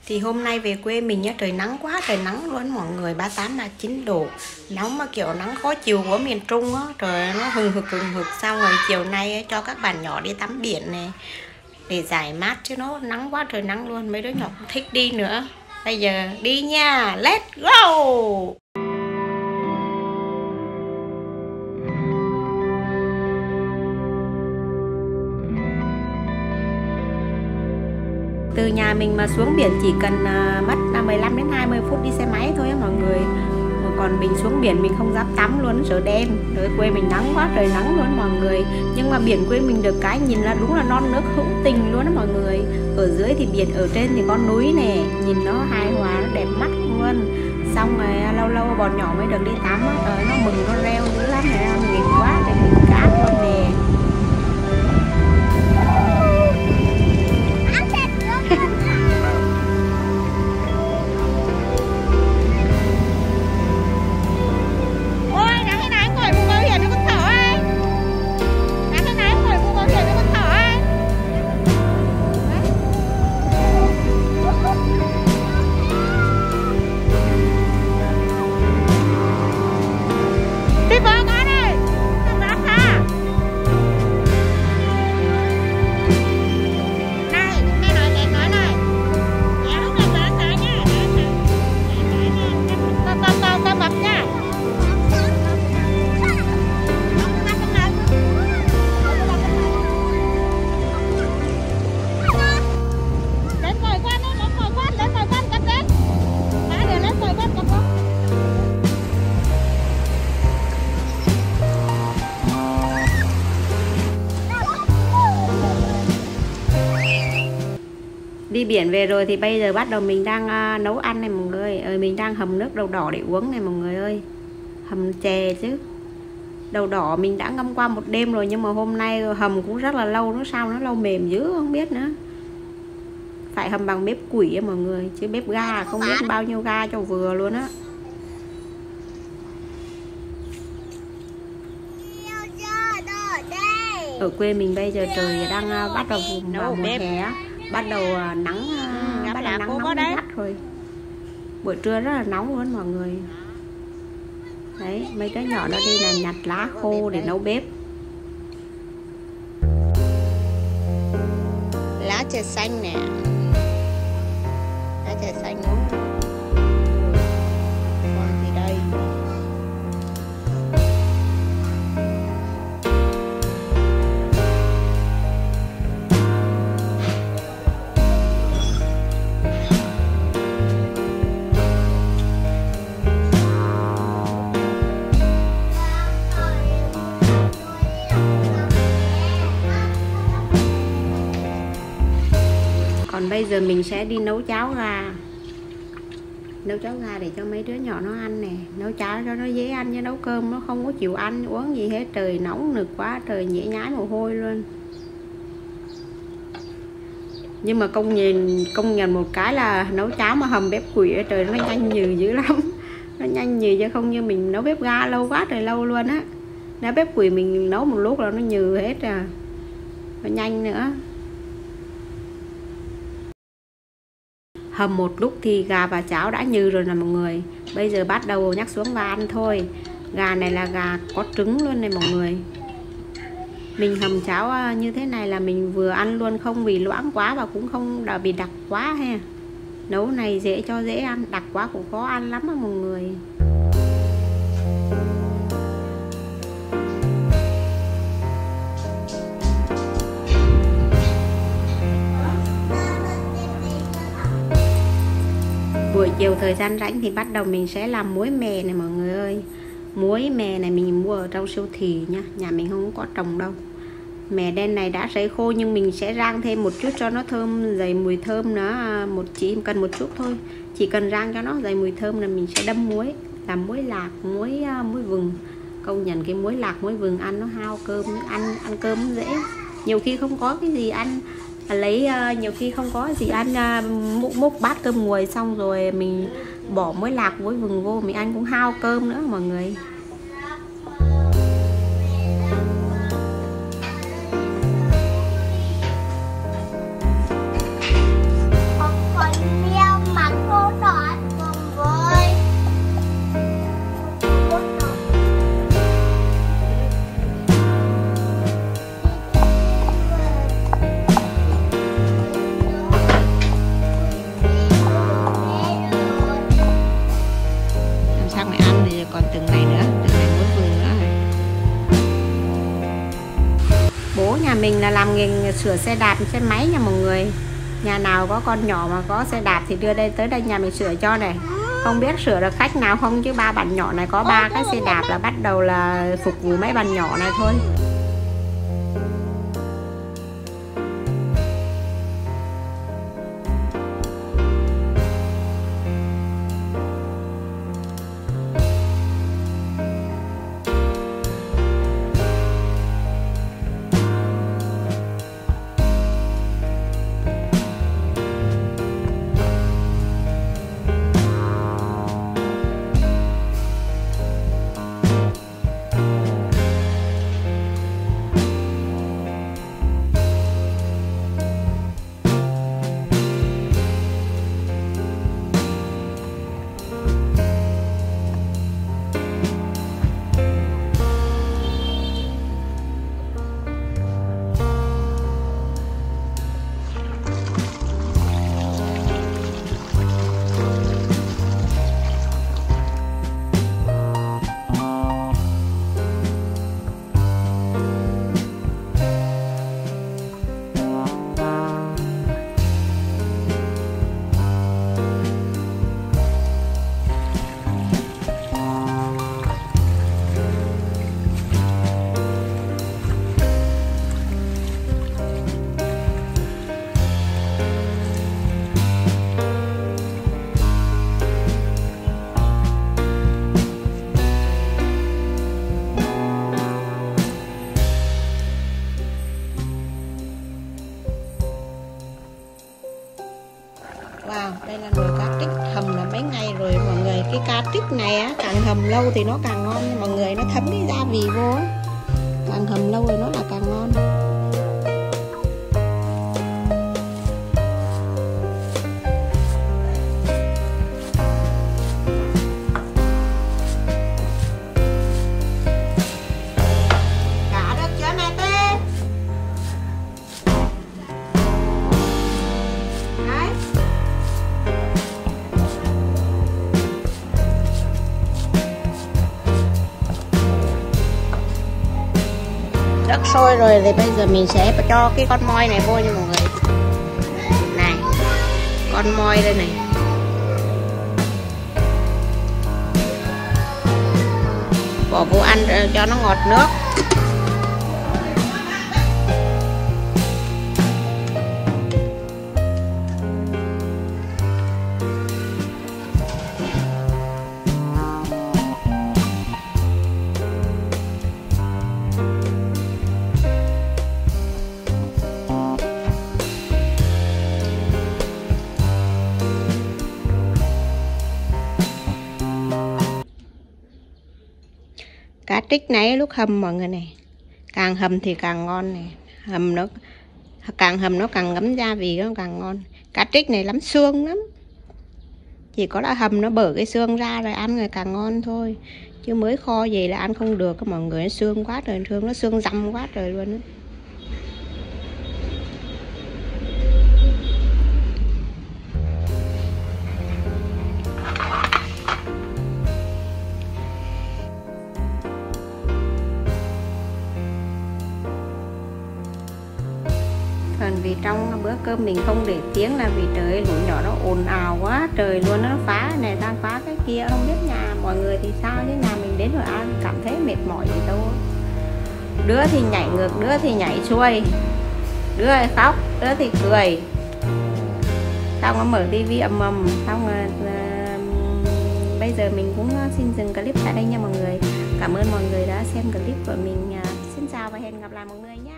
Thì hôm nay về quê mình nhá, trời nắng quá trời nắng luôn mọi người, 38 39 độ. Nóng mà kiểu nắng khó chịu của miền Trung á, trời nó hừng hực. Xong rồi chiều nay cho các bạn nhỏ đi tắm biển này để giải mát, chứ nó nắng quá trời nắng luôn, mấy đứa nhỏ cũng thích đi nữa. Bây giờ đi nha, let's go. Từ nhà mình mà xuống biển chỉ cần mất 15 đến 20 phút đi xe máy thôi á mọi người. Còn mình xuống biển mình không dám tắm luôn, sợ đen. Ở quê mình nắng quá trời nắng luôn mọi người. Nhưng mà biển quê mình được cái nhìn là đúng là non nước hữu tình luôn đó mọi người. Ở dưới thì biển, ở trên thì con núi nè, nhìn nó hài hòa, nó đẹp mắt luôn. Xong rồi lâu lâu bọn nhỏ mới được đi tắm á, trời nó mừng nó reo dữ lắm nè, nghịch quá trên mình cát luôn nè. Đi biển về rồi thì bây giờ bắt đầu mình đang nấu ăn này mọi người. Mình đang hầm nước đậu đỏ để uống này mọi người ơi. Hầm chè chứ. Đậu đỏ mình đã ngâm qua một đêm rồi, nhưng mà hôm nay hầm cũng rất là lâu. Nó sao nó lâu mềm dữ không biết nữa. Phải hầm bằng bếp củi mọi người, chứ bếp ga không biết bao nhiêu ga cho vừa luôn á. Ở quê mình bây giờ trời đang bắt đầu vào mùa hè á, bắt đầu nắng bắt đầu nắng nóng gắt rồi. Buổi trưa rất là nóng luôn mọi người. Đấy, mấy đứa nhỏ nó đi là nhặt lá khô để nấu bếp. Lá chè xanh nè. Lá chè xanh uống. Còn gì đây? Còn bây giờ mình sẽ đi nấu cháo gà. Nấu cháo gà để cho mấy đứa nhỏ nó ăn nè. Nấu cháo cho nó dễ ăn, chứ nấu cơm nó không có chịu ăn uống gì hết. Trời nóng nực quá, trời nhễ nhái mồ hôi luôn. Nhưng mà công nhận một cái là nấu cháo mà hầm bếp củi trời nó nhanh nhừ dữ lắm. Nó nhanh nhừ chứ không như mình nấu bếp ga lâu quá trời lâu luôn á. Nếu bếp củi mình nấu một lúc là nó nhừ hết à. Nó nhanh nữa. Hầm một lúc thì gà và cháo đã nhừ rồi nè mọi người. Bây giờ bắt đầu nhắc xuống và ăn thôi. Gà này là gà có trứng luôn này mọi người. Mình hầm cháo như thế này là mình vừa ăn luôn, không vì loãng quá và cũng không bị đặc quá ha. Nấu này dễ cho dễ ăn, đặc quá cũng khó ăn lắm á mọi người. Buổi chiều thời gian rảnh thì bắt đầu mình sẽ làm muối mè này mọi người ơi. Muối mè này mình mua ở trong siêu thị nha, nhà mình không có trồng đâu. Mè đen này đã sấy khô nhưng mình sẽ rang thêm một chút cho nó thơm, dày mùi thơm nữa. Chỉ cần một chút thôi, chỉ cần rang cho nó dày mùi thơm là mình sẽ đâm muối, làm muối lạc, muối vừng. Công nhận cái muối lạc, muối vừng ăn nó hao cơm, ăn cơm dễ. Nhiều khi không có cái gì ăn, nhiều khi không có gì ăn, múc bát cơm nguội xong rồi mình bỏ muối lạc muối vừng vô mình ăn cũng hao cơm nữa mọi người. chỗ nhà mình là làm nghề sửa xe đạp, xe máy nha mọi người. Nhà nào có con nhỏ mà có xe đạp thì đưa đây tới đây nhà mình sửa cho này. Không biết sửa được khách nào không chứ ba bạn nhỏ này có 3 cái xe đạp là bắt đầu là phục vụ mấy bạn nhỏ này thôi. Wow, đây là nồi cá trích hầm là mấy ngày rồi mọi người. Cái cá trích này á, càng hầm lâu thì nó càng ngon nha mọi người. Nó thấm cái gia vị vô á, càng hầm lâu rồi nó là càng ngon. Cá được chưa mẹ Tê? Đấy. Đất sôi rồi thì bây giờ mình sẽ cho cái con moi này vô nha mọi người. Này, con moi đây này. Bỏ vô ăn cho nó ngọt nước. Cá trích này lúc hầm mọi người này, càng hầm thì càng ngon này, càng hầm nó càng ngấm gia vị nó càng ngon. Cá trích này lắm xương lắm, chỉ có là hầm nó bở cái xương ra rồi ăn rồi càng ngon thôi, chứ mới kho vậy là ăn không được mọi người. Nó xương quá trời, nó xương dăm quá trời luôn đó. Phần vì trong bữa cơm mình không để tiếng là vì trời lũ nhỏ nó ồn ào quá trời luôn, nó phá này ra phá cái kia, không biết nhà mọi người thì sao chứ nhà mình đến rồi ăn cảm thấy mệt mỏi gì đâu. Đứa thì nhảy ngược, đứa thì nhảy xuôi, đứa thì khóc, đứa thì cười. Xong nó mở tivi ầm ầm. Xong bây giờ mình cũng xin dừng clip tại đây nha mọi người. Cảm ơn mọi người đã xem clip của mình. Xin chào và hẹn gặp lại mọi người nhé.